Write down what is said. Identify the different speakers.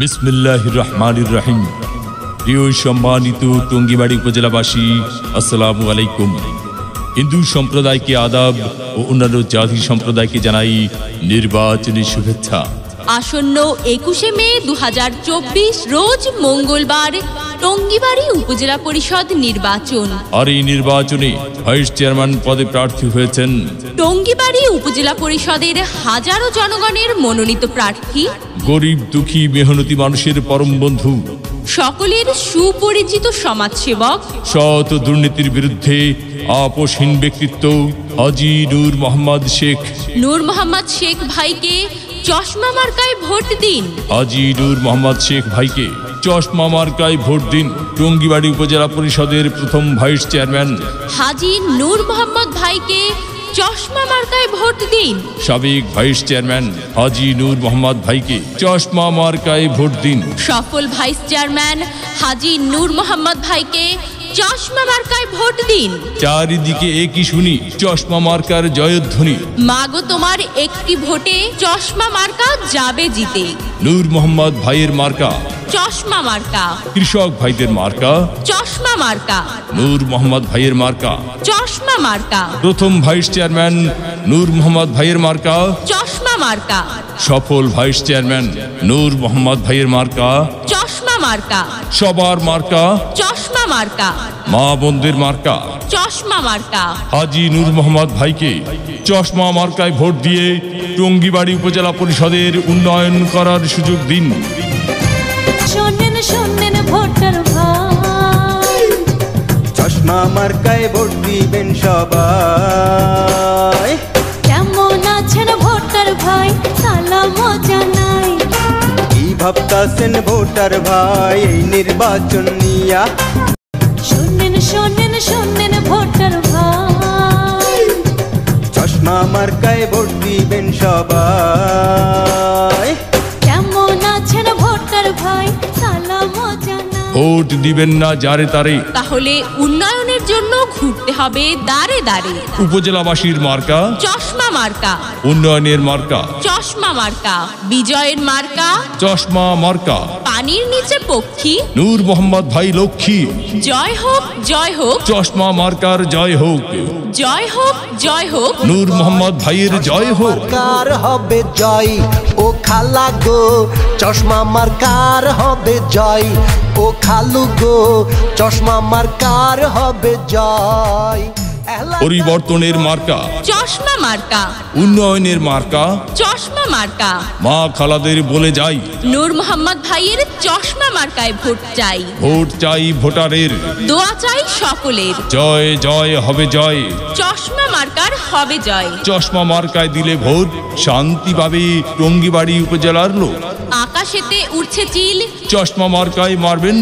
Speaker 1: বিসমিল্লাহির রহমানির রহিম। প্রিয় সম্মানিত টঙ্গীবাড়ি উপজেলাবাসী, আসসালামু আলাইকুম। হিন্দু সম্প্রদায়কে আদাব ও অন্যান্য জাতি সম্প্রদায়কে জানাই নির্বাচনী শুভেচ্ছা।
Speaker 2: আসন্ন 21শে মে 2024 রোজ মঙ্গলবার টঙ্গীবাড়ি উপজেলা পরিষদ নির্বাচন।
Speaker 1: আর এই নির্বাচনে ভাইস চেয়ারম্যান পদে প্রার্থী হয়েছেন
Speaker 2: টঙ্গীবাড়ি উপজেলা পরিষদের হাজারো জনগণের মনোনীত প্রার্থী,
Speaker 1: গরিব দুঃখী মেহনতি মানুষের পরম বন্ধু,
Speaker 2: সকলের সুপরিচিত সমাজসেবক,
Speaker 1: সৎ দুর্নীতির বিরুদ্ধে আপোষহীন ব্যক্তিত্ব হাজী নূর মোহাম্মদ শেখ।
Speaker 2: নূর মোহাম্মদ শেখ ভাইকে চশমা মার্কায় ভোট দিন।
Speaker 1: হাজী নূর মোহাম্মদ শেখ ভাইকে চশমা মার্কায় ভোট দিন। টঙ্গীবাড়ি উপজেলা পরিষদের প্রথম ভাইস চেয়ারম্যান
Speaker 2: হাজী নূর মোহাম্মদ ভাইকে চশমা মার্কায় ভোট দিন।
Speaker 1: সাবেক ভাইস চেয়ারম্যান হাজী নূর মোহাম্মদ ভাইকে চশমা মার্কায় ভোট দিন।
Speaker 2: সফল ভাইস চেয়ারম্যান হাজী নূর মোহাম্মদ ভাইকে চশমা মার্কায় ভোট দিন।
Speaker 1: চারিদিকে একই শুনি চশমা মার্কার জয়ধ্বনি।
Speaker 2: মাগো তোমার একটি ভোটে চশমা মার্কা যাবে জিতে।
Speaker 1: নূর মোহাম্মদ ভাইয়ের মার্কা
Speaker 2: চশমা মার্কা,
Speaker 1: কৃষক ভাইদের মার্কা
Speaker 2: চশমা মার্কা,
Speaker 1: নূর মোহাম্মদ ভাইয়ের মার্কা।
Speaker 2: চশমা মার্কা,
Speaker 1: প্রথম ভাইস চেয়ারম্যান নূর মোহাম্মদ ভাইয়ের মার্কা
Speaker 2: চশমা মার্কা,
Speaker 1: সফল ভাইস চেয়ারম্যান নূর মোহাম্মদ ভাইয়ের মার্কা
Speaker 2: চশমা মার্কা,
Speaker 1: সবার মার্কা
Speaker 2: চশমা মার্কা,
Speaker 1: মা বোনদের মার্কা
Speaker 2: চশমা মার্কা।
Speaker 1: হাজী নূর মোহাম্মদ ভাইকে চশমা মার্কায় ভোট দিয়ে টঙ্গীবাড়ি উপজেলা পরিষদের উন্নয়ন করার সুযোগ দিন।
Speaker 3: শোনেন শোনেন ভোটার ভাই,
Speaker 4: চশমা মার্কায় ভোট দিবেন সবাই।
Speaker 3: কেমন আছেন ভোটার ভাই, সালাম জানাই।
Speaker 4: কি ভাবতাছেন ভোটার ভাই এই নির্বাচন নিয়া?
Speaker 3: শোনেন শোনেন শোনেন ভোটার ভাই,
Speaker 4: চশমা মার্কায় ভোট দিবেন সবাই।
Speaker 3: কেমন আছেন ভোটার ভাই, সালাম জানাই।
Speaker 1: ভোট দিবেন না যারে তারে,
Speaker 2: তাহলে উন্নয়নের জন্য ঘুরতে হবে দাঁড়ে দাঁড়ে।
Speaker 1: উপজেলাবাসীর মার্কা
Speaker 2: চশমা মার্কা,
Speaker 1: উন্নয়নের মার্কা
Speaker 2: চশমা মার্কা, বিজয়ের মার্কা,
Speaker 1: চশমা মার্কা।
Speaker 2: পানির নিচে পক্ষী,
Speaker 1: নূর মোহাম্মদ ভাই লক্ষ্মী।
Speaker 2: জয় হোক জয় হোক,
Speaker 1: চশমা মার্কার জয় হোক,
Speaker 2: জয় হোক জয় হোক,
Speaker 1: নূর মোহাম্মদ ভাইয়ের জয় হোক।
Speaker 5: মার্কার হবে জয় ও খালা গো, চশমা মার্কার হবে জয় ও খালু গো, চশমা মার্কার হবে জয়।
Speaker 1: পরিবর্তনের মার্কা
Speaker 2: চশমা মার্কা,
Speaker 1: উন্নয়নের মার্কা
Speaker 2: চশমা মার্কা।
Speaker 1: মা খালাদের বলে যাই,
Speaker 2: নূর মোহাম্মদ ভাইয়ের চশমা মার্কায় ভোট চাই।
Speaker 1: ভোট চাই ভোটারের,
Speaker 2: দোয়া চাই সকলের।
Speaker 1: জয় জয় হবে জয়।
Speaker 2: চশমা মার্কার হবে জয়।
Speaker 1: চশমা মার্কায় দিলে ভোট, শান্তি পাবে টঙ্গীবাড়ি উপজেলার লোক।
Speaker 2: আকাশেতে উঠছে চিল,
Speaker 1: চশমা মার্কায় মারবেন